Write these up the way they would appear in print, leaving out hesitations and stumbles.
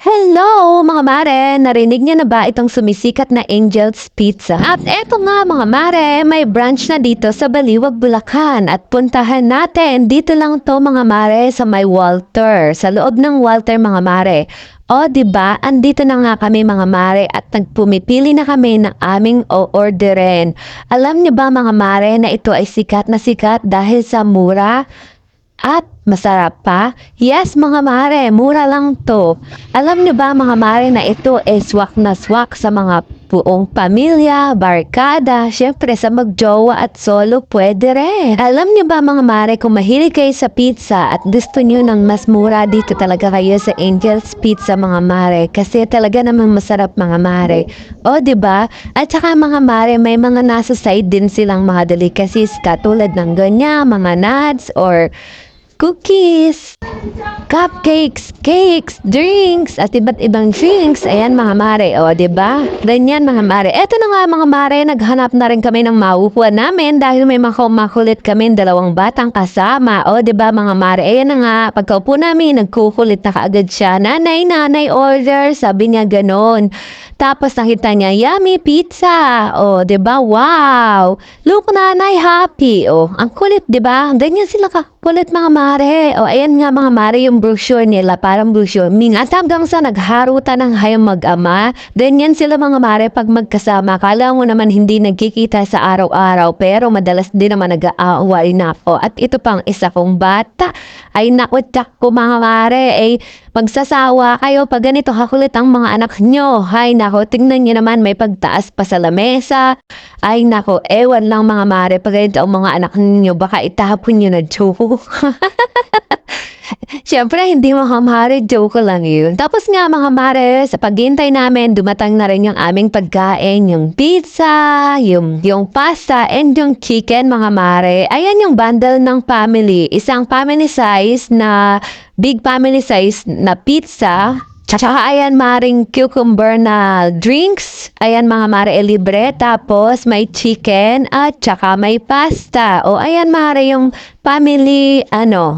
Hello mga mare! Narinig niyo na ba itong sumisikat na Angel's Pizza? At eto nga mga mare, may branch na dito sa Baliwag, Bulacan. At puntahan natin, dito lang to mga mare sa may Walter. Sa loob ng Walter mga mare. O diba, andito na nga kami mga mare at nagpumipili na kami ng aming o-orderin. Alam niyo ba mga mare na ito ay sikat na sikat dahil sa mura? At masarap pa? Yes mga mare, mura lang to. Alam niyo ba mga mare na ito ay swak na swak sa mga buong pamilya, barkada, syempre sa magjowa at solo pwede rin. Alam niyo ba mga mare kung mahilig kayo sa pizza at gusto niyo ng mas mura dito talaga kayo sa Angel's Pizza mga mare kasi talaga namang masarap mga mare. O di ba? At saka mga mare may mga nasa side din silang mga delicacies katulad ng ganyan, mga nuts or cookies, cupcakes, cakes, drinks, at iba't ibang drinks. Ayan mga mare, o diba? Ganyan mga mare. Eto na nga mga mare, naghanap na rin kami ng maupuan namin dahil may makulit kami dalawang batang kasama. O diba mga mare, ayan na nga, pagkaupo namin, nagkukulit na kaagad siya. Nanay, order, sabi niya ganon. Tapos nakita niya, yummy pizza. O, diba? Wow! Look, nanay, happy. O, ang kulit, diba? Ganyan sila kulit mga mare. O, ayan nga mga mare yung brochure nila. Parang brochure. At hanggang sa nagharutan ng hayang mag-ama. Ganyan sila mga mare pag magkasama. Kala mo naman hindi nagkikita sa araw-araw. Pero madalas din naman nag-aaway na ako. At ito pang isa kong bata. Ay naku, tsak ko mga mare. Ay, magsasawa kayo pag ganito kakulit ang mga anak nyo. Ay nako, tingnan nyo naman may pagtaas pa sa lamesa. Ay nako, ewan lang mga mare pag ganito ang mga anak nyo. Baka itapon nyo na joke. Siyempre, hindi mga mare, joke lang yun. Tapos nga mga mare, sa paghintay namin, dumatang na rin yung aming pagkain, yung pizza, yung pasta, and yung chicken mga mare. Ayan yung bundle ng family. Isang family size na, big family size na pizza. Tsaka ayan maring cucumber na drinks. Ayan mga mare libre. Tapos may chicken at tsaka may pasta. O ayan mare yung family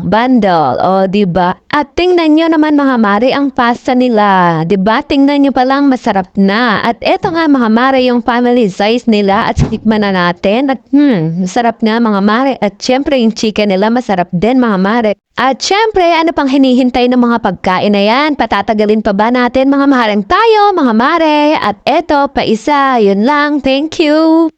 bundle. O diba? At tingnan nyo naman mga mare ang pasta nila. Diba? Tingnan nyo palang masarap na. At eto nga mga mare yung family size nila. At tikman na natin. At masarap nga mga mare. At syempre yung chicken nila masarap din mga mare. At syempre, ano pang hinihintay ng mga pagkain na yan? Patatagalin pa ba natin mga maharang tayo, mga mare? At eto, pa isa, yun lang. Thank you!